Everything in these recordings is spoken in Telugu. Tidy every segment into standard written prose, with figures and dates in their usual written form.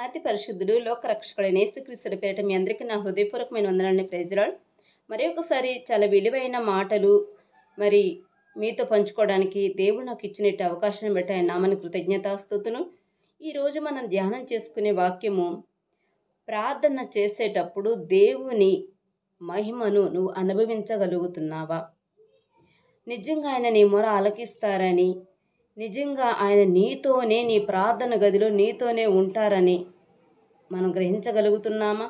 అతి పరిశుద్ధుడు లోకరక్షకుడైన యేసుక్రీస్తుడి పేరిట మీ అందరికీ నా హృదయపూర్వకమైన వందనాన్ని ప్రైజ్ లార్డ్. మరి ఒకసారి చాలా విలువైన మాటలు మరి మీతో పంచుకోవడానికి దేవుడు నాకు ఇచ్చినట్టు అవకాశాన్ని బట్టి ఆయన నామని కృతజ్ఞతాస్తుతులు. ఈరోజు మనం ధ్యానం చేసుకునే వాక్యము, ప్రార్థన చేసేటప్పుడు దేవుని మహిమను నువ్వు అనుభవించగలుగుతున్నావా? నిజంగా ఆయన నీ మొర ఆలకిస్తారని, నిజంగా ఆయన నీతోనే, నీ ప్రార్థన గదిలో నీతోనే ఉంటారని మనం గ్రహించగలుగుతున్నామా?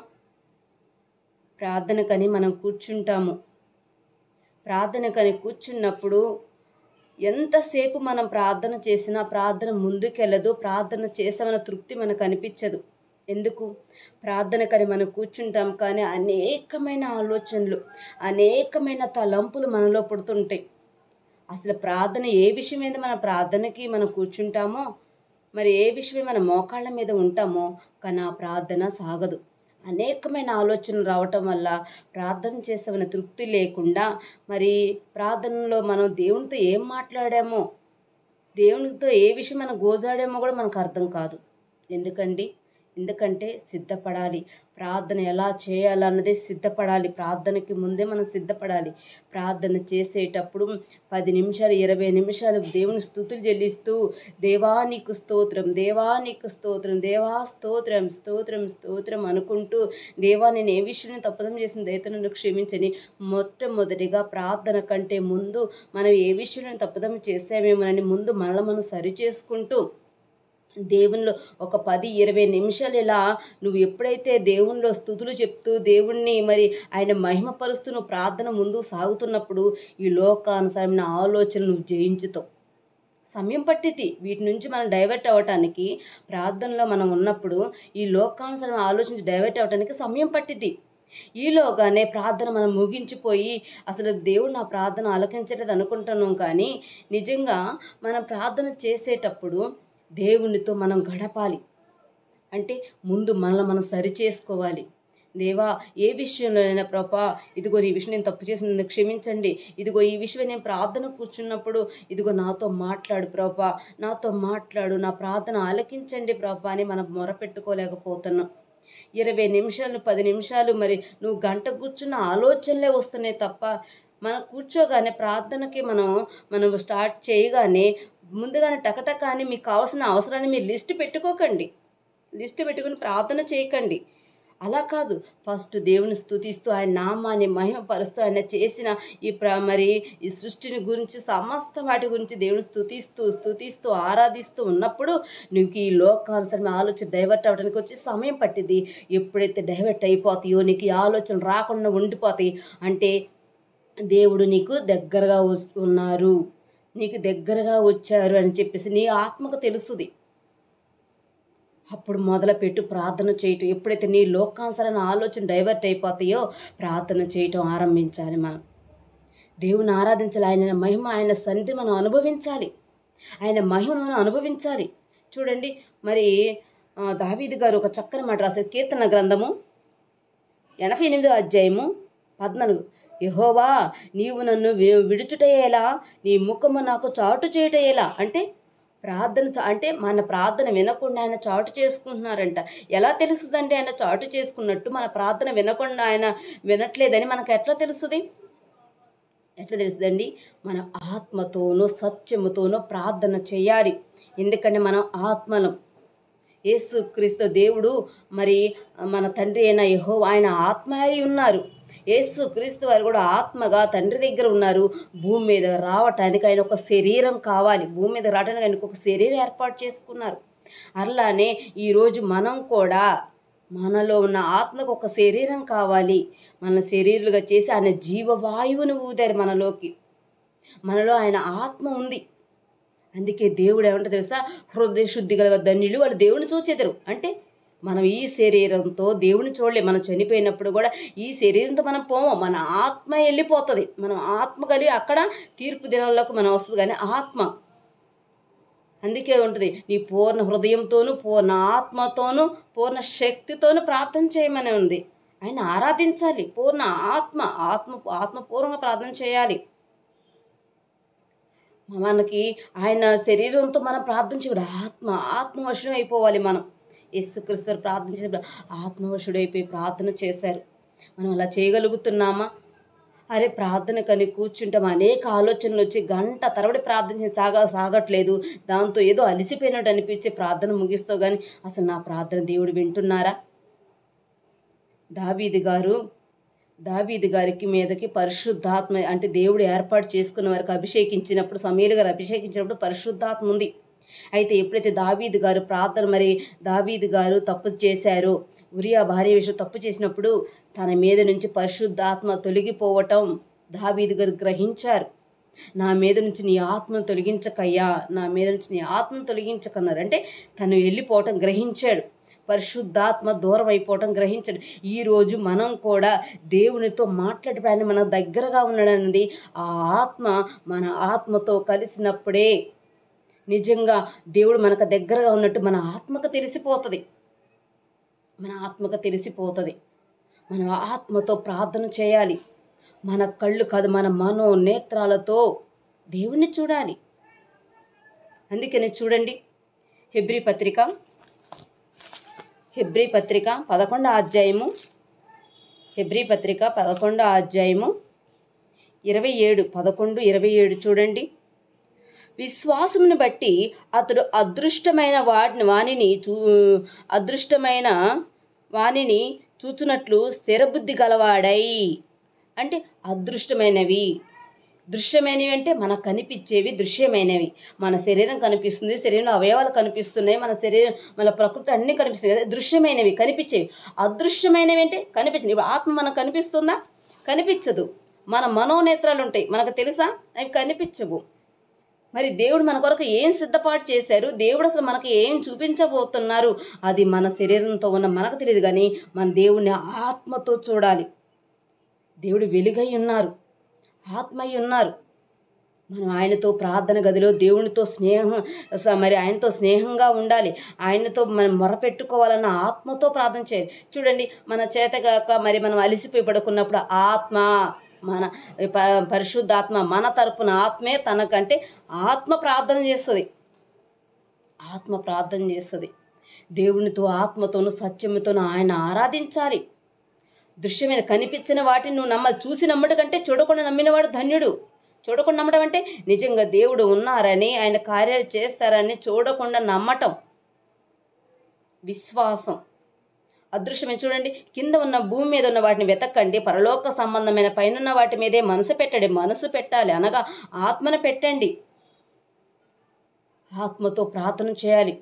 ప్రార్థనకని మనం కూర్చుంటాము. ప్రార్థనకని కూర్చున్నప్పుడు ఎంతసేపు మనం ప్రార్థన చేసినా ప్రార్థన ముందుకెళ్ళదు. ప్రార్థన చేసామన్న తృప్తి మనకు అనిపించదు. ఎందుకు? ప్రార్థనకని మనం కూర్చుంటాం, కానీ అనేకమైన ఆలోచనలు, అనేకమైన తలంపులు మనలో పుడుతుంటాయి. అసలు ప్రార్థన ఏ విషయం మీద మన ప్రార్థనకి మనం కూర్చుంటామో, మరి ఏ విషయమే మన మోకాళ్ళ మీద ఉంటామో, కానీ ఆ ప్రార్థన సాగదు. అనేకమైన ఆలోచనలు రావటం వల్ల ప్రార్థన చేసామన్న తృప్తి లేకుండా, మరి ప్రార్థనలో మనం దేవునితో ఏం మాట్లాడామో, దేవునితో ఏ విషయం మనం గోజాడామో కూడా మనకు అర్థం కాదు. ఎందుకంటే సిద్ధపడాలి. ప్రార్థన ఎలా చేయాలన్నదే సిద్ధపడాలి. ప్రార్థనకి ముందే మనం సిద్ధపడాలి. ప్రార్థన చేసేటప్పుడు 10 నిమిషాలు 20 నిమిషాలు దేవుని స్తుతులు చెల్లిస్తూ, దేవా నీకు స్తోత్రం, దేవా నీకు స్తోత్రం, దేవా స్తోత్రం స్తోత్రం స్తోత్రం అనుకుంటూ, దేవా నేను ఏ విషయంలో తప్పుదం చేసిన దయతో నన్ను క్షమించని మొట్టమొదటిగా ప్రార్థన కంటే ముందు మనం ఏ విషయంలో తప్పుదం చేసామేమోనని ముందు మనల్ని మనం సరి చేసుకుంటూ, దేవునిలో ఒక 10-20 నిమిషాలు ఇలా నువ్వు ఎప్పుడైతే దేవునిలో స్తుతులు చెప్తూ దేవుణ్ణి మరి ఆయన మహిమపరుస్తూ నువ్వు ప్రార్థన ముందు సాగుతున్నప్పుడు ఈ లోకానుసారమైన ఆలోచన నువ్వు జయించుతావు. సమయం పట్టిద్ది వీటి నుంచి మనం డైవర్ట్ అవ్వటానికి. ప్రార్థనలో మనం ఉన్నప్పుడు ఈ లోకానుసారమైన ఆలోచించి డైవర్ట్ అవ్వటానికి సమయం పట్టిద్ది. ఈలోగానే ప్రార్థన మనం ముగించిపోయి అసలు దేవుడు నా ప్రార్థన ఆలకించలేదు అనుకుంటున్నాం. కానీ నిజంగా మనం ప్రార్థన చేసేటప్పుడు దేవునితో మనం గడపాలి. అంటే ముందు మనల్ని మనం సరి చేసుకోవాలి. దేవా ఏ విషయంలోనైనా ప్రభా, ఇదిగో ఈ విషయం నేను తప్పు చేసిన క్షమించండి, ఇదిగో ఈ విషయం నేను ప్రార్థన కూర్చున్నప్పుడు ఇదిగో నాతో మాట్లాడు ప్రభా, నాతో మాట్లాడు, నా ప్రార్థన ఆలకించండి ప్రభా అని మనం మొరపెట్టుకోలేకపోతున్నాం. 20 నిమిషాలు 10 నిమిషాలు మరి నువ్వు గంట కూర్చున్న ఆలోచనలే వస్తున్నాయి తప్ప, మనం కూర్చోగానే ప్రార్థనకి మనం స్టార్ట్ చేయగానే ముందుగానే టకటక అని మీకు కావాల్సిన అవసరాన్ని మీరు లిస్ట్ పెట్టుకోకండి. లిస్ట్ పెట్టుకుని ప్రార్థన చేయకండి. అలా కాదు, ఫస్ట్ దేవుని స్తుతిస్తూ ఆయన నామాన్ని మహిమపరుస్తూ ఆయన చేసిన ఈ సృష్టిని గురించి, సమస్త వాటి గురించి దేవుని స్తుతిస్తూ ఆరాధిస్తూ ఉన్నప్పుడు నీకు ఈ లోకానుసరమైన ఆలోచన డైవర్ట్ అవ్వడానికి వచ్చి సమయం పట్టింది. ఎప్పుడైతే డైవర్ట్ అయిపోతాయో, నీకు ఈ ఆలోచన రాకుండా ఉండిపోతాయి అంటే దేవుడు నీకు దగ్గరగా ఉన్నారు, నీకు దగ్గరగా వచ్చారు అని చెప్పేసి నీ ఆత్మకు తెలుస్తుంది. అప్పుడు మొదలుపెట్టు ప్రార్థన చేయటం. ఎప్పుడైతే నీ లోకానుసరమైన ఆలోచన డైవర్ట్ అయిపోతాయో ప్రార్థన చేయటం ఆరంభించాలి. మనం దేవుని ఆరాధించాలి. ఆయన మహిమ, ఆయన సన్నిధి మనం అనుభవించాలి. ఆయన మహిమను మనం అనుభవించాలి. చూడండి, మరి దావీదు గారు ఒక చక్కని మాట రాశారు. కీర్తన గ్రంథము 88వ అధ్యాయము 14. యెహోవా నీవు నన్ను విడుచుటయేలా, నీ ముఖము నాకు చాటు చేయటయేలా. అంటే ప్రార్థన అంటే మన ప్రార్థన వినకుండా ఆయన చాటు చేసుకుంటున్నారంట. ఎలా తెలుస్తుందంటే ఆయన చాటు చేసుకున్నట్టు మన ప్రార్థన వినకుండా ఆయన వినట్లేదని మనకు ఎట్లా తెలుస్తుంది? మన ఆత్మతోనూ సత్యముతోనూ ప్రార్థన చేయాలి. ఎందుకంటే మనం ఆత్మలం. యేసుక్రీస్తు దేవుడు మరి మన తండ్రి అయిన యెహోవా ఆయన ఆత్మ అయి ఉన్నారు. యేసుక్రీస్తు వారు కూడా ఆత్మగా తండ్రి దగ్గర ఉన్నారు. భూమి మీద రావటానికి ఆయన ఒక శరీరం కావాలి. భూమి మీద రావడానికి ఆయనకు ఒక శరీరం ఏర్పాటు చేసుకున్నారు. అలానే ఈరోజు మనం కూడా మనలో ఉన్న ఆత్మకు ఒక శరీరం కావాలి. మన శరీరాలుగా చేసి ఆయన జీవవాయువును ఊదారు మనలోకి. మనలో ఆయన ఆత్మ ఉంది. అందుకే దేవుడు ఏమంటే తెలుసా, హృదయ శుద్ధి గల ధన్యులు వాళ్ళు దేవుని చూచెదరు. అంటే మనం ఈ శరీరంతో దేవుని చూడలేం. మనం చనిపోయినప్పుడు కూడా ఈ శరీరంతో మనం పోము, మన ఆత్మ వెళ్ళిపోతుంది. మనం ఆత్మ కలిగి అక్కడ తీర్పు దినాల్లోకి మనం వస్తుంది. కానీ ఆత్మ అందుకే ఉంటుంది, నీ పూర్ణ హృదయంతోనూ, పూర్ణ ఆత్మతోనూ, పూర్ణ శక్తితోనూ ప్రార్థన చేయమని ఉంది. ఆయన ఆరాధించాలి. పూర్ణ ఆత్మపూర్వంగా ప్రార్థన చేయాలి. మనకి ఆయన శరీరంతో మనం ప్రార్థన చేయకూడదు. ఆత్మవశం అయిపోవాలి. మనం యేసుక్రీస్తు వారు ప్రార్థన చేసినప్పుడు ఆత్మవశుడైపోయి ప్రార్థన చేశారు. మనం అలా చేయగలుగుతున్నామా? అరే ప్రార్థనకని కూర్చుంటాం, అనేక ఆలోచనలు వచ్చి గంట తరబడి ప్రార్థన సాగట్లేదు, దాంతో ఏదో అలిసిపోయినట్టు అనిపించే ప్రార్థన ముగిస్తావు, కానీ అసలు నా ప్రార్థన దేవుడు వింటున్నారా? దావీదు గారికి మీదకి పరిశుద్ధాత్మ అంటే దేవుడు ఏర్పాటు చేసుకున్న వారికి అభిషేకించినప్పుడు, సమూయేలు గారు అభిషేకించినప్పుడు పరిశుద్ధాత్మ ఉంది. అయితే ఎప్పుడైతే దావీదు గారు తప్పు చేశారో, ఉరియా భార్య విషయం తప్పు చేసినప్పుడు తన మీద నుంచి పరిశుద్ధాత్మ తొలగిపోవటం దావీదు గారు గ్రహించారు. నా మీద నుంచి నీ ఆత్మను తొలగించకయ్యా, నా మీద నుంచి నీ ఆత్మను తొలగించకన్నారు. అంటే తను వెళ్ళిపోవటం గ్రహించాడు, పరిశుద్ధాత్మ దూరం అయిపోవటం గ్రహించాడు. ఈరోజు మనం కూడా దేవునితో మాట్లాడే మన దగ్గరగా ఉన్నాడన్నది ఆ ఆత్మ మన ఆత్మతో కలిసినప్పుడే నిజంగా దేవుడు మనకు దగ్గరగా ఉన్నట్టు మన ఆత్మకు తెలిసిపోతుంది. మనం ఆత్మతో ప్రార్థన చేయాలి. మన కళ్ళు కాదు, మన మనోనేత్రాలతో దేవుణ్ణి చూడాలి. అందుకని చూడండి, హెబ్రీ పత్రిక 11వ అధ్యాయము, హెబ్రీ పత్రిక 11వ అధ్యాయము 11-27 చూడండి. విశ్వాసమును బట్టి అతడు అదృష్టమైన వానిని చూచునట్లు స్థిరబుద్ధి గలవాడై. అంటే అదృష్టమైనవి, దృశ్యమైనవి అంటే మనకు కనిపించేవి దృశ్యమైనవి. మన శరీరం కనిపిస్తుంది, శరీరంలో అవయవాలు కనిపిస్తున్నాయి, మన ప్రకృతి అన్నీ కనిపిస్తుంది కదా, దృశ్యమైనవి కనిపించేవి. అదృశ్యమైనవి అంటే కనిపించింది. ఇప్పుడు ఆత్మ మనకు కనిపిస్తుందా? కనిపించదు. మన మనోనేత్రాలు ఉంటాయి, మనకు తెలుసా? అవి కనిపించవు. మరి దేవుడు మన కొరకు ఏం సిద్ధపాటు చేశారు, దేవుడు అసలు మనకి ఏం చూపించబోతున్నారు, అది మన శరీరంతో ఉన్న మనకు తెలియదు, కానీ మన దేవుణ్ణి ఆత్మతో చూడాలి. దేవుడు వెలుగై ఉన్నారు, ఆత్మై ఉన్నారు. మనం ఆయనతో ప్రార్థన గదిలో దేవునితో ఆయనతో స్నేహంగా ఉండాలి. ఆయనతో మనం మొరపెట్టుకోవాలన్న ఆత్మతో ప్రార్థన చేయాలి. చూడండి, మన చేతగాక మనం అలిసిపోయి పడుకున్నప్పుడు ఆత్మ, మన పరిశుద్ధాత్మ మన తరపున ఆత్మే తనకంటే ఆత్మ ప్రార్థన చేస్తుంది. దేవునితో ఆత్మతోనూ సత్యముతోనూ ఆయన ఆరాధించాలి. దృశ్యమైన కనిపించిన వాటిని నువ్వు నమ్మాలి. చూసి నమ్మడం కంటే చూడకుండా నమ్మినవాడు ధన్యుడు. చూడకుండా నమ్మడం అంటే నిజంగా దేవుడు ఉన్నారని, ఆయన కార్యాలు చేస్తారని చూడకుండా నమ్మటం విశ్వాసం. అదృశ్యమే. చూడండి, కింద ఉన్న భూమి మీద ఉన్న వాటిని వెతకండి, పరలోక సంబంధమైన పైన వాటి మీదే మనసు పెట్టాలి, అనగా ఆత్మను పెట్టండి. ఆత్మతో ప్రార్థన చేయాలి,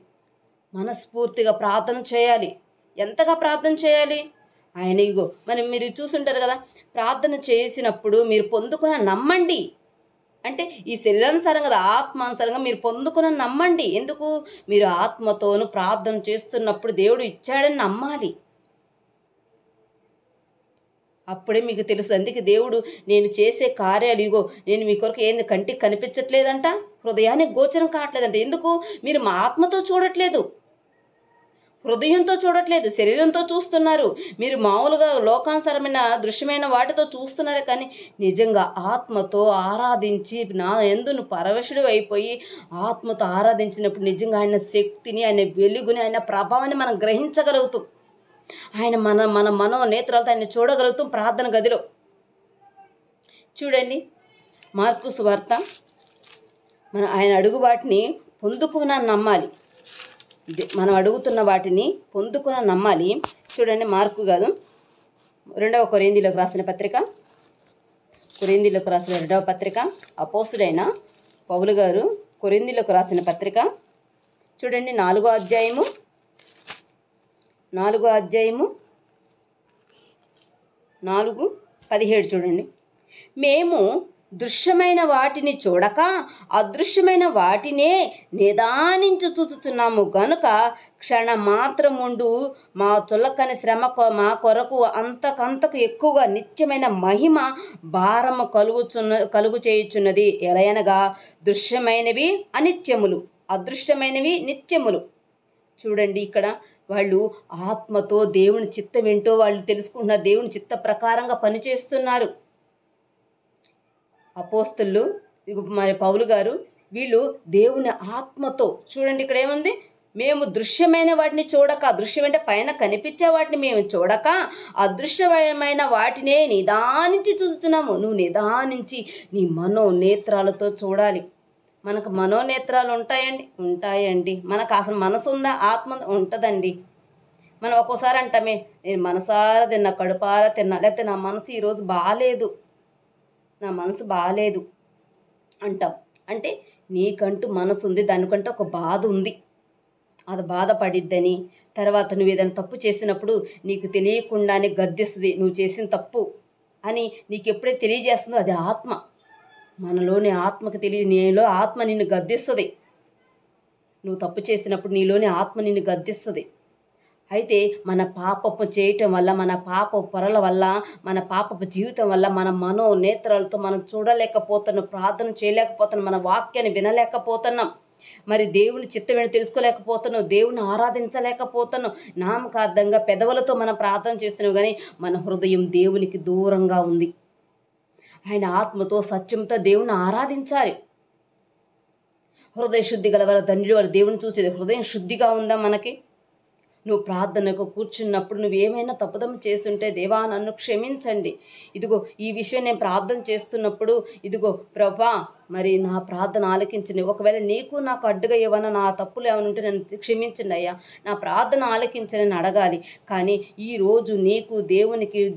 మనస్ఫూర్తిగా ప్రార్థన చేయాలి. ఎంతగా ప్రార్థన చేయాలి? ఆయన ఇగో మీరు చూసుంటారు కదా, ప్రార్థన చేసినప్పుడు మీరు పొందుకున్న నమ్మండి. అంటే ఈ శరీరానుసారం కదా, ఆత్మానుసారంగా మీరు పొందుకున్న నమ్మండి. ఎందుకు? మీరు ఆత్మతోను ప్రార్థన చేస్తున్నప్పుడు దేవుడు ఇచ్చాడని నమ్మాలి. అప్పుడే మీకు తెలుసు. అందుకే దేవుడు నేను చేసే కార్యాలు ఇగో నేను మీ కొరకు ఏంది కంటికి కనిపించట్లేదంట, హృదయానికి గోచరం కావట్లేదంట. ఎందుకు? మీరు మా ఆత్మతో చూడట్లేదు, హృదయంతో చూడట్లేదు, శరీరంతో చూస్తున్నారు. మీరు మామూలుగా లోకానుసారమైన దృశ్యమైన వాటితో చూస్తున్నారే, కానీ నిజంగా ఆత్మతో ఆరాధించి నా యందు పరవశుడు అయిపోయి ఆత్మతో ఆరాధించినప్పుడు నిజంగా ఆయన శక్తిని, ఆయన వెలుగుని, ఆయన ప్రభావాన్ని మనం గ్రహించగలుగుతాం. ఆయన మన మనోనేత్రాలతో ఆయన చూడగలుగుతాం ప్రార్థన గదిలో. చూడండి, మార్కు సువార్త ఆయన అడుగు వాటిని పొందుకున్న నమ్మాలి. మనం అడుగుతున్న వాటిని పొందుకున్న నమ్మాలి. చూడండి, మార్కు కాదు, 2వ కొరింథీయులకు రాసిన పత్రిక, కొరింథీయులకు రాసిన 2వ పత్రిక, అపోస్తుడైన పౌలు గారు కొరింథీయులకు రాసిన పత్రిక చూడండి, 4వ అధ్యాయము 4:17 చూడండి. మేము దృశ్యమైన వాటిని చూడక అదృశ్యమైన వాటినే నిదానించి చూచుచున్నాము గనుక క్షణమాత్రముండు మా చులకని శ్రమ మా కొరకు అంతకంతకు ఎక్కువగా నిత్యమైన మహిమ భారము కలుగు చేయుచున్నది. ఎలయనగా దృశ్యమైనవి అనిత్యములు, అదృశ్యమైనవి నిత్యములు. చూడండి, ఇక్కడ వాళ్ళు ఆత్మతో దేవుని చిత్తం ఏంటో వాళ్ళు తెలుసుకుంటున్నారు, దేవుని చిత్త ప్రకారంగా పనిచేస్తున్నారు. అపోస్తలు పౌలు గారు వీళ్ళు దేవుని ఆత్మతో, చూడండి ఇక్కడ ఏముంది, మేము దృశ్యమైన వాటిని చూడక, దృశ్యం అంటే పైన కనిపించే వాటిని మేము చూడక అదృశ్యమైన వాటినే నిదానించి చూస్తున్నాము. నువ్వు నిదానించి నీ మనోనేత్రాలతో చూడాలి. మనకు మనోనేత్రాలు ఉంటాయండి. మనకు అసలు మనసు ఉందా? ఆత్మ ఉంటుందండి. మనం ఒక్కోసారి అంటామే, నేను మనసారా తిన్నా, కడుపారా తిన్నా, లేకపోతే నా మనసు ఈరోజు బాగాలేదు, నా మనసు బాగాలేదు అంటాం. అంటే నీకంటూ మనసు ఉంది, దానికంటే ఒక బాధ ఉంది, అది బాధపడిద్దని. తర్వాత నువ్వు ఏదైనా తప్పు చేసినప్పుడు నీకు తెలియకుండానే గద్దిస్తుంది, నువ్వు చేసిన తప్పు అని నీకు ఎప్పుడైతే తెలియజేస్తుందో అది ఆత్మ. మనలోని ఆత్మకు నీలో ఆత్మ నిన్ను గద్దిస్తుంది. నువ్వు తప్పు చేసినప్పుడు నీలోని ఆత్మ నిన్ను గద్దిస్తుంది. అయితే మన పాపపు చేయటం వల్ల, మన పాప పొరల వల్ల, మన పాపపు జీవితం వల్ల మన మనోనేత్రాలతో మనం చూడలేకపోతున్నాం, ప్రార్థన చేయలేకపోతున్నాం, మన వాక్యాన్ని వినలేకపోతున్నాం, మరి దేవుని చిత్తం ఏంటో తెలుసుకోలేకపోతున్నాం, దేవుని ఆరాధించలేకపోతున్నాం. నామకార్థంగా పెదవులతో మనం ప్రార్థన చేస్తున్నాం, కానీ మన హృదయం దేవునికి దూరంగా ఉంది. ఆయన ఆత్మతో సత్యంతో దేవుని ఆరాధించాలి. హృదయ శుద్ధి గలవారు ధన్యులు, వారు దేవుని చూసేది. హృదయం శుద్ధిగా ఉందా మనకి? నువ్వు ప్రార్థనకు కూర్చున్నప్పుడు నువ్వు ఏమైనా తప్పుదమ్ము చేస్తుంటే, దేవా నన్ను క్షమించండి, ఇదిగో ఈ విషయం నేను ప్రార్థన చేస్తున్నప్పుడు ఇదిగో ప్రభా మరి నా ప్రార్థన ఆలకించండి, ఒకవేళ నీకు నాకు అడ్డుగా ఏమైనా నా తప్పులు ఏమైనా ఉంటే నన్ను క్షమించండి అయ్యా, నా ప్రార్థన ఆలకించని అడగాలి. కానీ ఈరోజు నీకు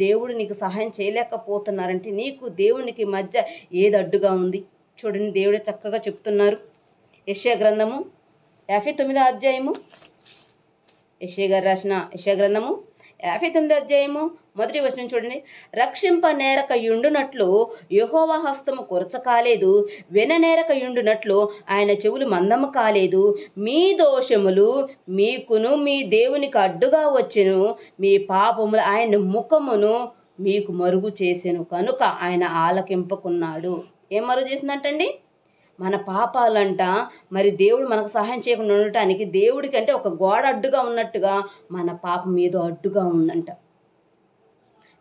దేవుడు నీకు సహాయం చేయలేకపోతున్నారంటే నీకు దేవునికి మధ్య ఏది అడ్డుగా ఉంది? చూడండి, దేవుడు చక్కగా చెప్తున్నారు. యెషయా గ్రంథము 59వ అధ్యాయము, యెషయా గారు రాసిన యెషయా గ్రంథము 59వ అధ్యాయము 1వ వచనం చూడండి. రక్షింప నేరక యుండునట్లు యెహోవా హస్తము కొరచ కాలేదు, విననేరక యుండునట్లు ఆయన చెవులు మందము కాలేదు. మీ దోషములు మీకును మీ దేవునికి అడ్డుగా వచ్చెను, మీ పాపములు ఆయన ముఖమును మీకు మరుగు చేసెను, కనుక ఆయన ఆలకింపకున్నాడు. ఏం మరుగు చేసిందంటండి? మన పాపాలంట మరి దేవుడు మనకు సహాయం చేయకుండా ఉండటానికి దేవుడికి అంటే ఒక గోడ అడ్డుగా ఉన్నట్టుగా మన పాపం ఏదో అడ్డుగా ఉందంట.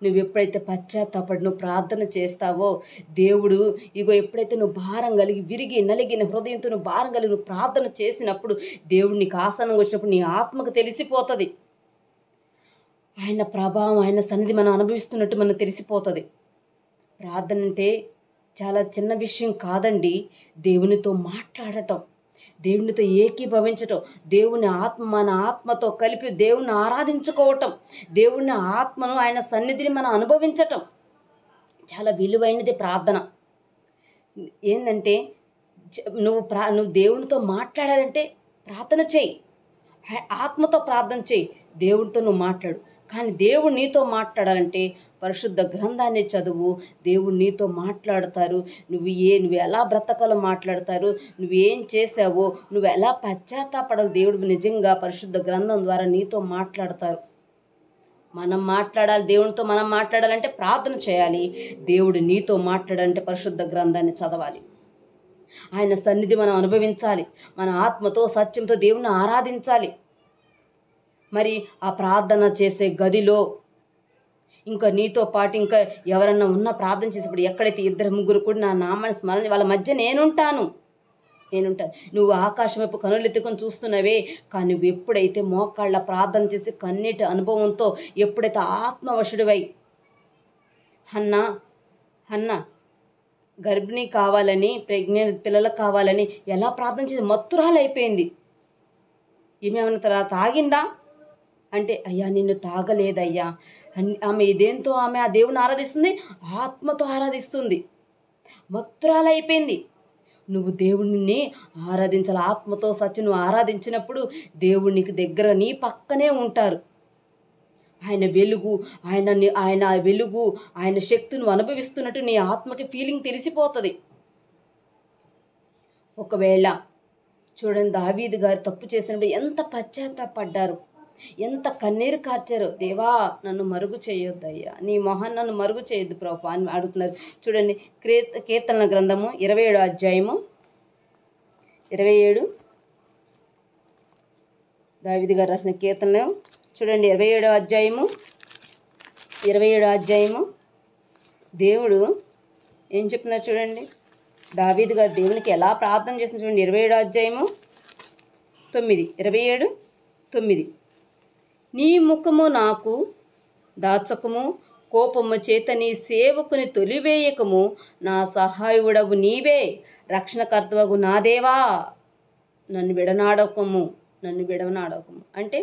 నువ్వు ఎప్పుడైతే పశ్చాత్తాపడి నువ్వు ప్రార్థన చేస్తావో దేవుడు ఇగో ఎప్పుడైతే నువ్వు భారం కలిగి విరిగి నలిగిన హృదయంతో నువ్వు భారం కలిగి నువ్వు ప్రార్థన చేసినప్పుడు దేవుడు నీకు ఆసనంగా వచ్చినప్పుడు నీ ఆత్మకు తెలిసిపోతుంది. ఆయన ప్రభావం, ఆయన సన్నిధి మనం అనుభవిస్తున్నట్టు మనకు తెలిసిపోతుంది. ప్రార్థన అంటే చాలా చిన్న విషయం కాదండి. దేవునితో మాట్లాడటం, దేవునితో ఏకీభవించటం, దేవుని ఆత్మ మన ఆత్మతో కలిపి దేవుణ్ణి ఆరాధించుకోవటం, దేవుని ఆత్మను ఆయన సన్నిధిని మనం అనుభవించటం చాలా విలువైనది ప్రార్థన. ఏంటంటే నువ్వు దేవునితో మాట్లాడాలంటే ప్రార్థన చేయి, ఆత్మతో ప్రార్థన చేయి, దేవునితో నువ్వు మాట్లాడు. కానీ దేవుడు నీతో మాట్లాడాలంటే పరిశుద్ధ గ్రంథాన్ని చదువు, దేవుడు నీతో మాట్లాడతారు. నువ్వు ఎలా బ్రతకాలో మాట్లాడతారు, నువ్వేం చేసావో, నువ్వు ఎలా పశ్చాత్తాపడాలి, దేవుడు నిజంగా పరిశుద్ధ గ్రంథం ద్వారా నీతో మాట్లాడతారు. మనం మాట్లాడాలి, దేవునితో మనం మాట్లాడాలంటే ప్రార్థన చేయాలి. దేవుడు నీతో మాట్లాడాలంటే పరిశుద్ధ గ్రంథాన్ని చదవాలి. ఆయన సన్నిధి మనం అనుభవించాలి, మన ఆత్మతో సత్యంతో దేవుని ఆరాధించాలి. మరి ఆ ప్రార్థన చేసే గదిలో ఇంకా నీతో పాటు ఇంకా ఎవరన్నా ఉన్న ప్రార్థన చేసేప్పుడు ఎక్కడైతే 2-3 కూడా నా నామాన్ని స్మరణ వాళ్ళ మధ్య నేనుంటాను. నువ్వు ఆకాశం వైపు కనులెత్తుకొని చూస్తున్నావే, కానీ నువ్వు ఎప్పుడైతే మోకాళ్ళ ప్రార్థన చేసి కన్నీటి అనుభవంతో ఎప్పుడైతే ఆత్మవశుడివై హన్నా గర్భిణీ కావాలని, ప్రెగ్నెంట్ పిల్లలకు కావాలని ఎలా ప్రార్థన చేసి మత్తురాలు అయిపోయింది. ఏమేమన్నా తాగిందా అంటే, అయ్యా నిన్ను తాగలేదయ్యా. ఆమె ఇదేంతో ఆమె ఆ దేవుని ఆరాధిస్తుంది, ఆత్మతో ఆరాధిస్తుంది, మత్తురాలైపోయింది. నువ్వు దేవుడిని ఆరాధించాలి, ఆత్మతో సత్యం నువ్వు ఆరాధించినప్పుడు దేవుడు నీకు దగ్గర నీ పక్కనే ఉంటారు. ఆయన వెలుగు, ఆయన శక్తి నువ్వు అనుభవిస్తున్నట్టు నీ ఆత్మకి ఫీలింగ్ తెలిసిపోతుంది. ఒకవేళ చూడండి, దావీదు గారు తప్పు చేసినప్పుడు ఎంత పశ్చాత్తాపడ్డారు, ఎంత కన్నీరు కార్చారు. దేవా నన్ను మరుగు చేయొద్దయ్యా, నీ మొహన్ నన్ను మరుగు చేయొద్దు ప్రభు అని అడుగుతున్నారు. చూడండి, కీర్తనల గ్రంథము 27వ అధ్యాయము 27 దావీదు గారు రాసిన కీర్తనలు చూడండి, 27వ అధ్యాయము దేవుడు ఏం చెప్తున్నారు చూడండి. దావీదు గారు దేవునికి ఎలా ప్రార్థన చేసిన చూడండి. 27వ అధ్యాయము 27:9. నీ ముఖము నాకు దాచకము, కోపము చేత నీ సేవకుని తొలివేయకము, నా సహాయుడవు నీవే, రక్షణకర్తవగు నా దేవా, నన్ను విడనాడకము. అంటే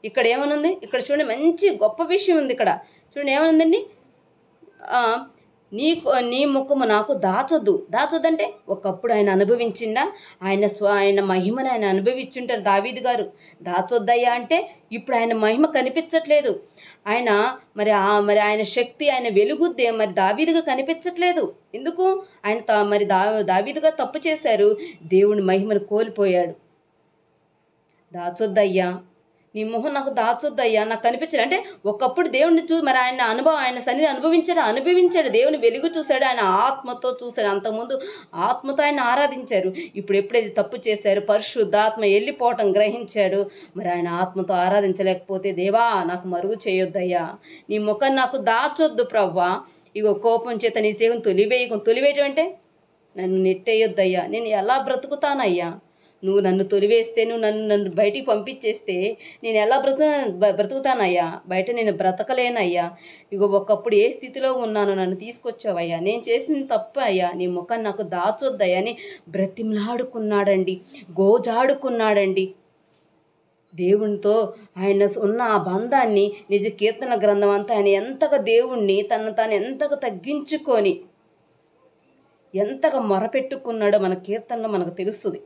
ఇక్కడ ఏమనుంది? ఇక్కడ చూడండి, మంచి గొప్ప విషయం ఉంది. ఇక్కడ చూడండి ఏమనుందండి, నీ ముఖము నాకు దాచొద్దు అంటే ఒకప్పుడు ఆయన అనుభవించిండా, ఆయన మహిమను ఆయన అనుభవించుంటారు దావీదు గారు. దాచొద్దయ్యా అంటే ఇప్పుడు ఆయన మహిమ కనిపించట్లేదు. ఆయన మరి ఆయన శక్తి, ఆయన వెలుగుద్దే మరి దావీదుగా కనిపించట్లేదు. ఎందుకు? ఆయన మరి దావీదుగా తప్పు చేశారు, దేవుని మహిమను కోల్పోయాడు. దాచొద్దయ్యా, నీ మొహం నాకు దాచొద్దయ్యా, నాకు కనిపించడు అంటే ఒకప్పుడు దేవుడిని మరి ఆయన సన్నిధి అనుభవించాడు, దేవుని వెలుగు చూశాడు, ఆయన ఆత్మతో చూశాడు. అంతకుముందు ఆత్మతో ఆయన ఆరాధించారు. ఇప్పుడు ఎప్పుడైతే తప్పు చేశారు, పరిశుద్ధాత్మ వెళ్ళిపోవటం గ్రహించాడు. మరి ఆయన ఆత్మతో ఆరాధించలేకపోతే, దేవా నాకు మరుగు చేయొద్దయ్యా, నీ ముఖం నాకు దాచొద్దు ప్రవ్వా, ఇగో కోపం చేత నీ సేవను తొలివేయటం అంటే నన్ను నెట్టేయొద్దయ్యా, నేను ఎలా బ్రతుకుతానయ్యా? నువ్వు నన్ను తొలివేస్తే, నువ్వు నన్ను బయటికి పంపించేస్తే నేను ఎలా బ్రతుకుతానయ్యా? బయట నేను బ్రతకలేనయ్యా. ఇగో ఒకప్పుడు ఏ స్థితిలో ఉన్నానో నన్ను తీసుకొచ్చావయ్యా, నేను చేసిన తప్పు అయ్యా, నీ ముఖాన్ని నాకు దాచొద్దయ్యా అని బ్రతిమలాడుకున్నాడండి, గోజాడుకున్నాడండి. దేవునితో ఆయన ఉన్న ఆ బంధాన్ని, నిజ కీర్తన గ్రంథం అంతా ఆయన ఎంతగా దేవుణ్ణి తాను ఎంతగా తగ్గించుకొని ఎంతగా మొరపెట్టుకున్నాడో మన కీర్తనలో మనకు తెలుస్తుంది.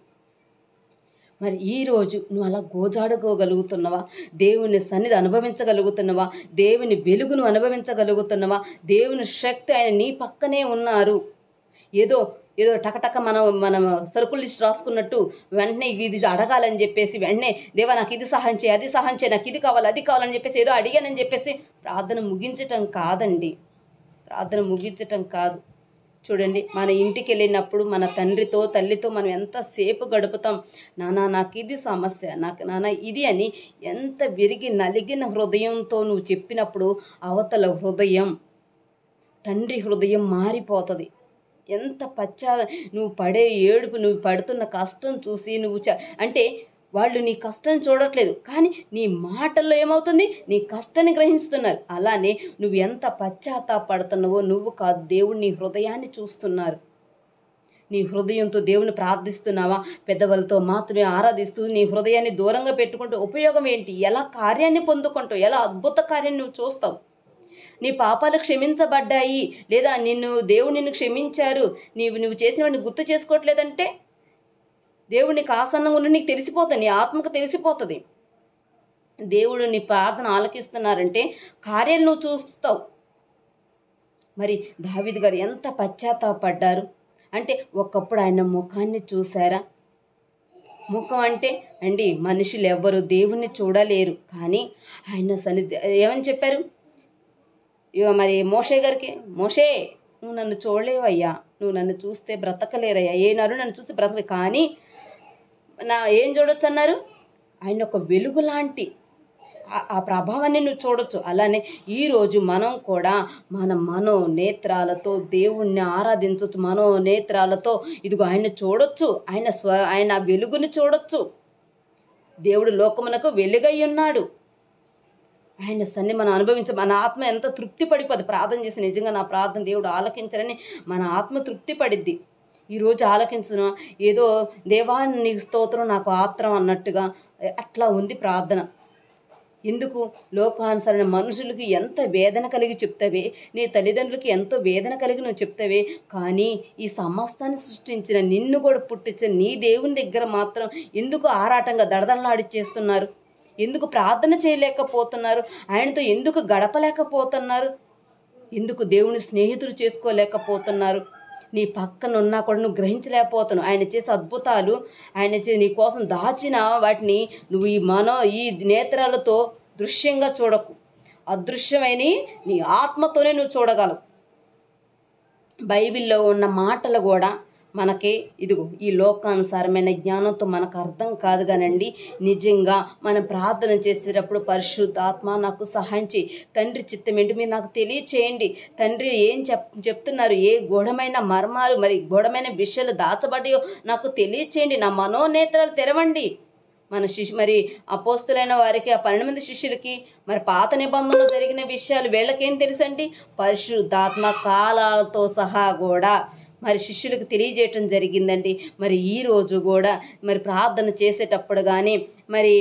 మరి ఈరోజు నువ్వు అలా గోజాడుకోగలుగుతున్నావా? దేవుని సన్నిధి అనుభవించగలుగుతున్నావా? దేవుని వెలుగును అనుభవించగలుగుతున్నావా? దేవుని శక్తి ఆయన నీ పక్కనే ఉన్నారు. ఏదో టకటక మనం సరుకులు లిస్ట్ రాసుకున్నట్టు వెంటనే ఇది అడగాలని చెప్పేసి వెంటనే దేవా నాకు ఇది సహాయం చేయి, అది సహాయం చేయి, నాకు ఇది కావాలి, అది కావాలని చెప్పేసి ఏదో అడిగానని చెప్పేసి ప్రార్థన ముగించటం కాదండి. ప్రార్థన ముగించటం కాదు. చూడండి, మన ఇంటికి వెళ్ళినప్పుడు మన తండ్రితో తల్లితో మనం ఎంతసేపు గడుపుతాం. నాన్న నాకు ఇది సమస్య, నాన్న ఇది అని ఎంత విరిగి నలిగిన హృదయంతో నువ్వు చెప్పినప్పుడు అవతల హృదయం, తండ్రి హృదయం మారిపోతుంది. ఎంత నువ్వు పడే ఏడుపు, నువ్వు పడుతున్న కష్టం చూసి అంటే వాళ్ళు నీ కష్టం చూడట్లేదు, కానీ నీ మాటల్లో ఏమవుతుంది, నీ కష్టాన్ని గ్రహిస్తున్నారు. అలానే నువ్వు ఎంత పశ్చాత్తాపడుతున్నావో నువ్వు కాదు, దేవుడు నీ హృదయాన్ని చూస్తున్నారు. నీ హృదయంతో దేవుని ప్రార్థిస్తున్నావా? పెద్దవాళ్ళతో మాత్రమే ఆరాధిస్తూ నీ హృదయాన్ని దూరంగా పెట్టుకుంటూ ఉపయోగం ఏంటి? ఎలా కార్యాన్ని పొందుకుంటావు? ఎలా అద్భుత కార్యాన్ని నువ్వు చూస్తావు? నీ పాపాలు క్షమించబడ్డాయి లేదా దేవుడు నిన్ను క్షమించారు, నువ్వు చేసినవన్నీ గుర్తు చేసుకోవట్లేదంటే దేవుడికి ఆసన్నంగా ఉన్న నీకు తెలిసిపోతుంది, నీ ఆత్మకు తెలిసిపోతుంది. దేవుడు నీ ప్రార్థన ఆలకిస్తున్నారంటే కార్యాలు నువ్వు చూస్తావు. మరి దావీదు గారు ఎంత పశ్చాత్తాపడ్డారు అంటే ఒకప్పుడు ఆయన ముఖాన్ని చూసారా? ముఖం అంటే మనుషులు ఎవ్వరు దేవుణ్ణి చూడలేరు, కానీ ఆయన సన్నిధి ఏమని చెప్పారు మరి మోషే గారికి, మోషే నువ్వు నన్ను చూడలేవయ్యా, నువ్వు నన్ను చూస్తే బ్రతకలేరయ్యా, ఏనారు నన్ను చూస్తే బ్రతకలే, కానీ ఏం చూడొచ్చు అన్నారు? ఆయన ఒక వెలుగు లాంటి ఆ ప్రభావాన్ని నువ్వు చూడొచ్చు. అలానే ఈరోజు మనం కూడా మన మనోనేత్రాలతో దేవుణ్ణి ఆరాధించవచ్చు. మనోనేత్రాలతో ఇదిగో ఆయన చూడొచ్చు, ఆయన వెలుగుని చూడొచ్చు. దేవుడు లోకమునకు వెలుగై ఉన్నాడు. ఆయన సన్ని మనం మన ఆత్మ ఎంత తృప్తి పడిపోద్ది ప్రార్థన చేసి, నిజంగా నా ప్రార్థన దేవుడు ఆలకించారని మన ఆత్మ తృప్తి పడిద్ది. ఈరోజు ఆలకించిన ఏదో దేవా నీకు స్తోత్రం నాకు ఆత్రం అన్నట్టుగా అట్లా ఉంది ప్రార్థన. ఎందుకు? లోకానుసరణ మనుషులకి ఎంత వేదన కలిగి చెప్తావే, నీ తల్లిదండ్రులకి ఎంతో వేదన కలిగి నువ్వు చెప్తావే, కానీ ఈ సమస్తాన్ని సృష్టించిన నిన్ను కూడా పుట్టించిన నీ దేవుని దగ్గర మాత్రం ఎందుకు ఆరాటంగా దడదడలాడిచ్చేస్తున్నారు? ఎందుకు ప్రార్థన చేయలేకపోతున్నారు? ఆయనతో ఎందుకు గడపలేకపోతున్నారు? ఎందుకు దేవుని స్నేహితులు చేసుకోలేకపోతున్నారు? నీ పక్కన ఉన్నా కూడా నువ్వు గ్రహించలేకపోతున్నావు. ఆయన చేసే అద్భుతాలు, ఆయన నీ కోసం దాచిన వాటిని నువ్వు ఈ నేత్రాలతో దృశ్యంగా చూడకు. అదృశ్యమైన నీ ఆత్మతోనే నువ్వు చూడగలవు. బైబిల్లో ఉన్న మాటలు కూడా మనకి ఇదిగో ఈ లోకానుసారమైన జ్ఞానంతో మనకు అర్థం కాదు కానండి. నిజంగా మనం ప్రార్థన చేసేటప్పుడు పరిశుద్ధాత్మ నాకు సహాయం చేయి, తండ్రి చిత్తం ఏంటి మీరు నాకు తెలియచేయండి, తండ్రి ఏం చెప్తున్నారు, ఏ గూఢమైన మర్మాలు మరి గూఢమైన విషయాలు దాచబడ్డాయో నాకు తెలియచేయండి, నా మనోనేత్రాలు తెరవండి, మరి అపోస్తులైన వారికి, ఆ 12 మంది శిష్యులకి మరి పాత నిబంధనలో జరిగిన విషయాలు వీళ్ళకేం తెలుసండి? పరిశుద్ధాత్మ కాలాలతో సహా కూడా మరి శిష్యులకు తెలియజేయటం జరిగిందండి. మరి ఈ రోజు కూడా మరి ప్రార్థన చేసేటప్పుడు కానీ, మరి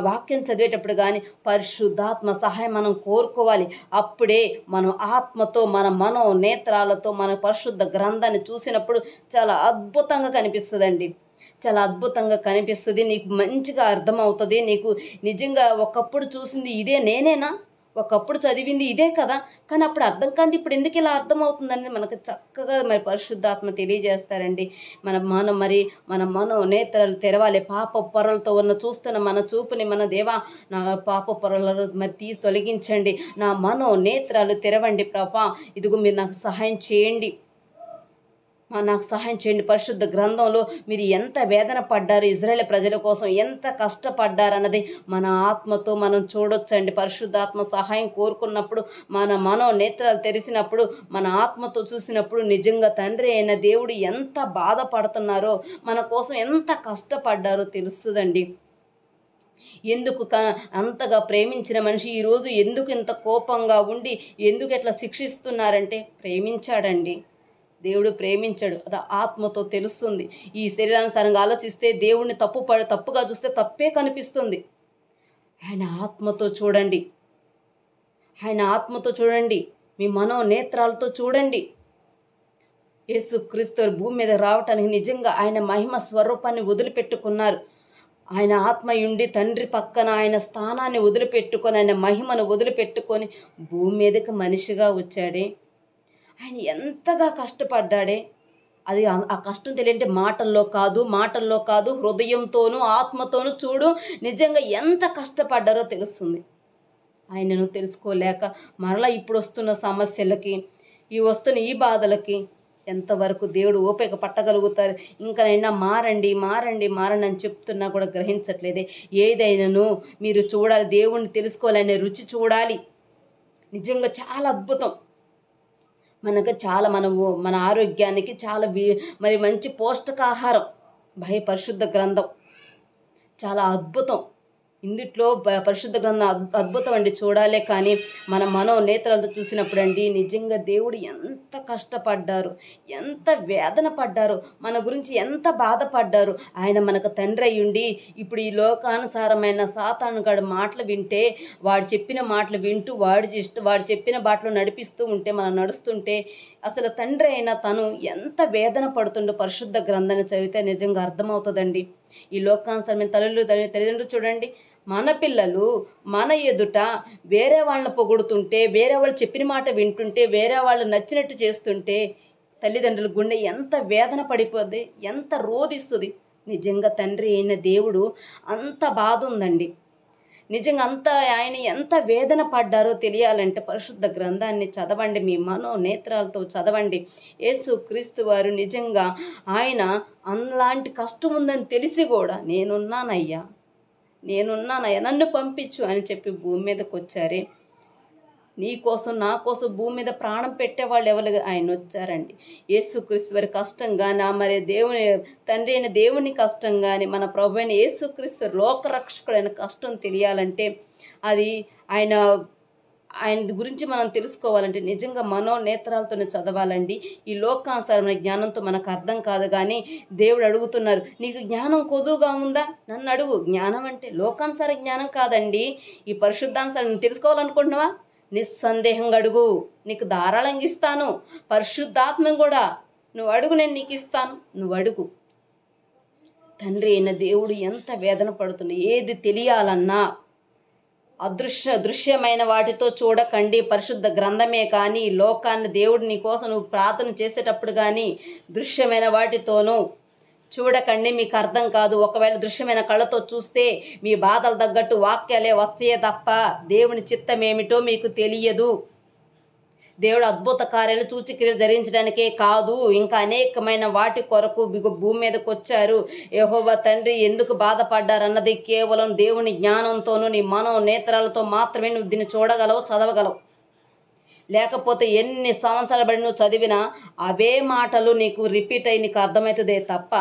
వాక్యం చదివేటప్పుడు కానీ పరిశుద్ధాత్మ సహాయం మనం కోరుకోవాలి. అప్పుడే మనం ఆత్మతో, మన మనో నేత్రాలతో మన పరిశుద్ధ గ్రంథాన్ని చూసినప్పుడు చాలా అద్భుతంగా కనిపిస్తుందండి. చాలా అద్భుతంగా కనిపిస్తుంది. నీకు మంచిగా అర్థమవుతుంది. నీకు నిజంగా ఒకప్పుడు చూసింది ఇదే నేనేనా, ఒకప్పుడు చదివింది ఇదే కదా, కానీ అప్పుడు అర్థం కాదు, ఇప్పుడు ఎందుకు ఇలా అర్థమవుతుందని మనకు చక్కగా మరి పరిశుద్ధాత్మ తెలియజేస్తారండి. మన మనో నేత్రాలు తెరవాలి. పాప పొరలతో చూస్తున్న మన చూపుని మన దేవా, నా పాప పొరలను మరి తొలగించండి, నా మనో నేత్రాలు తెరవండి ప్రభా, ఇదిగో మీరు నాకు సహాయం చేయండి, నాకు సహాయం చేయండి. పరిశుద్ధ గ్రంథంలో మీరు ఎంత వేదన పడ్డారు, ఇజ్రాయేల్ ప్రజల కోసం ఎంత కష్టపడ్డారు అన్నది మన ఆత్మతో మనం చూడొచ్చండి. పరిశుద్ధాత్మ సహాయం కోరుకున్నప్పుడు, మన మనో నేత్రాలు తెరిసినప్పుడు, మన ఆత్మతో చూసినప్పుడు నిజంగా తండ్రి అయిన దేవుడు ఎంత బాధపడుతున్నారో, మన కోసం ఎంత కష్టపడ్డారో తెలుస్తుందండి. ఎందుకు అంతగా ప్రేమించిన మనిషి ఈరోజు ఎందుకు ఇంత కోపంగా ఉండి ఎందుకు ఎట్లా శిక్షిస్తున్నారంటే ప్రేమించాడండి. దేవుడు ప్రేమించాడు, అది ఆత్మతో తెలుస్తుంది. ఈ శరీరానుసారంగా ఆలోచిస్తే దేవుణ్ణి తప్పుగా చూస్తే తప్పే కనిపిస్తుంది. ఆయన ఆత్మతో చూడండి, ఆయన ఆత్మతో చూడండి, మీ మనో నేత్రాలతో చూడండి. యేసుక్రీస్తు భూమి మీద రావటానికి నిజంగా ఆయన మహిమ స్వరూపాన్ని వదిలిపెట్టుకున్నారు. ఆయన ఆత్మయుండి తండ్రి పక్కన ఆయన స్థానాన్ని వదిలిపెట్టుకొని, ఆయన మహిమను వదిలిపెట్టుకొని భూమి మీదకి మనిషిగా వచ్చాడే. ఆయన ఎంతగా కష్టపడ్డాడే. అది ఆ కష్టం తెలియంటే మాటల్లో కాదు, హృదయంతోనూ ఆత్మతోనూ చూడు, నిజంగా ఎంత కష్టపడ్డారో తెలుస్తుంది. ఆయనను తెలుసుకోలేక మరలా ఇప్పుడు వస్తున్న సమస్యలకి, వస్తున్న ఈ బాధలకి ఎంతవరకు దేవుడు ఓపిక పట్టగలుగుతారు? ఇంకనైనా మారండి అని చెప్తున్నా కూడా గ్రహించట్లేదే. ఏదైనాను మీరు చూడాలి, దేవుణ్ణి తెలుసుకోవాలనే రుచి చూడాలి. నిజంగా చాలా అద్భుతం. మనకు చాలా మన ఆరోగ్యానికి చాలా మరి మంచి పోషకాహారం పరిశుద్ధ గ్రంథం, చాలా అద్భుతం. ఇందుట్లో పరిశుద్ధ గ్రంథం అద్భుతం అండి, చూడాలే. కానీ మన మనో నేత్రాలతో చూసినప్పుడు అండి నిజంగా దేవుడు ఎంత కష్టపడ్డారు, ఎంత వేదన పడ్డారు, మన గురించి ఎంత బాధపడ్డారు. ఆయన మనకు తండ్రి అయ్యుండి ఇప్పుడు ఈ లోకానుసారమైన సాతానుగాడు మాటలు వింటే, వాడు చెప్పిన మాటలు వింటూ వాడు చెప్పిన బాటలో నడిపిస్తూ ఉంటే, మనం నడుస్తుంటే అసలు తండ్రి అయిన తను ఎంత వేదన పడుతుండో పరిశుద్ధ గ్రంథాన్ని చదివితే నిజంగా అర్థమవుతుందండి. ఈ లోకానుసారమైన తల్లిదండ్రులు చూడండి, మన పిల్లలు మన ఎదుట వేరే వాళ్ళని పొగుడుతుంటే, వేరే వాళ్ళు చెప్పిన మాట వింటుంటే, వేరే వాళ్ళు నచ్చినట్టు చేస్తుంటే తల్లిదండ్రుల గుండె ఎంత వేదన పడిపోద్ది, ఎంత రోధిస్తుంది. నిజంగా తండ్రి అయిన దేవుడు అంత బాధ ఉందండి. నిజంగా ఆయన ఎంత వేదన పడ్డారో తెలియాలంటే పరిశుద్ధ గ్రంథాన్ని చదవండి, మీ మనో నేత్రాలతో చదవండి. యేసుక్రీస్తు వారు నిజంగా ఆయన అలాంటి కష్టం ఉందని తెలిసి కూడా నేనున్నానయ్యా, నన్ను పంపించు అని చెప్పి భూమి మీదకి వచ్చారే. నీ కోసం నా కోసం భూమి మీద ప్రాణం పెట్టేవాళ్ళు ఎవరు? ఆయన వచ్చారండి. యేసుక్రీస్తు వారి కష్టం కానీ, మరి తండ్రి అయిన దేవుని కష్టం కానీ, మన ప్రభు అయిన యేసుక్రీస్తు లోకరక్షకుడైన కష్టం తెలియాలంటే, అది ఆయన గురించి మనం తెలుసుకోవాలంటే నిజంగా మనో నేత్రాలతోనే చదవాలండి. ఈ లోకానుసారమైన జ్ఞానంతో మనకు అర్థం కాదు. కానీ దేవుడు అడుగుతున్నారు, నీకు జ్ఞానం కొదువుగా ఉందా? నన్ను అడుగు. జ్ఞానం అంటే లోకానుసార జ్ఞానం కాదండి, ఈ పరిశుద్ధానుసారం. నువ్వు తెలుసుకోవాలనుకుంటున్నావా? నిస్సందేహంగా అడుగు, నీకు ధారాళంగా ఇస్తాను. పరిశుద్ధాత్మను కూడా నువ్వు అడుగు, నేను నీకు ఇస్తాను. నువ్వు అడుగు. తండ్రి అయిన దేవుడు ఎంత వేదన పడుతుంది. ఏది తెలియాలన్నా దృశ్యమైన వాటితో చూడకండి. పరిశుద్ధ గ్రంథమే కానీ, లోకాన్ని దేవుడు నీ కోసం నువ్వు ప్రార్థన చేసేటప్పుడు కానీ దృశ్యమైన వాటితోనూ చూడకండి, మీకు అర్థం కాదు. ఒకవేళ దృశ్యమైన కళ్ళతో చూస్తే మీ బాధలు తగ్గట్టు వాక్యాలే వస్తాయే తప్ప దేవుని చిత్తం ఏమిటో మీకు తెలియదు. దేవుడు అద్భుత కార్యాలు సూచక్రియలు జరిగించడానికే కాదు, ఇంకా అనేకమైన వాటి కొరకు భూమి మీదకి వచ్చారు. యెహోవా తండ్రి ఎందుకు బాధపడ్డారన్నది కేవలం దేవుని జ్ఞానంతోనూ నీ మనో నేత్రాలతో మాత్రమే నువ్వు దీన్ని చూడగలవు, చదవగలవు. లేకపోతే ఎన్ని సంవత్సరాలు బడి నువ్వు చదివినా అవే మాటలు నీకు రిపీట్ అయ్యి నీకు అర్థమవుతుందే తప్ప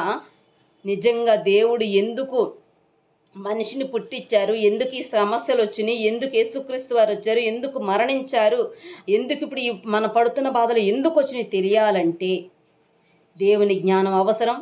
నిజంగా దేవుడు ఎందుకు మనిషిని పుట్టించారు, ఎందుకు ఈ సమస్యలు వచ్చినాయి, ఎందుకు యేసుక్రీస్తు వారు వచ్చారు, ఎందుకు మరణించారు, ఎందుకు ఇప్పుడు ఈ మన పడుతున్న బాధలు ఎందుకు వచ్చినాయి తెలియాలంటే దేవుని జ్ఞానం అవసరం.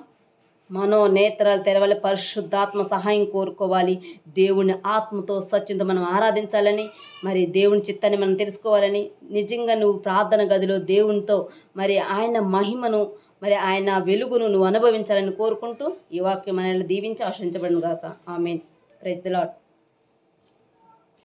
మనోనేత్రాలు తెరవాలి, పరిశుద్ధాత్మ సహాయం కోరుకోవాలి. దేవుని ఆత్మతో సత్యంతో మనం ఆరాధించాలని, మరి దేవుని చిత్తాన్ని మనం తెలుసుకోవాలని, నిజంగా నువ్వు ప్రార్థన గదిలో దేవునితో మరి ఆయన మహిమను, మరి ఆయన వెలుగును నువ్వు అనుభవించాలని కోరుకుంటూ ఈ వాక్యం మనల్ని దీవించి ఆశించబడును గాక. ఆమేన్. Praise the lord.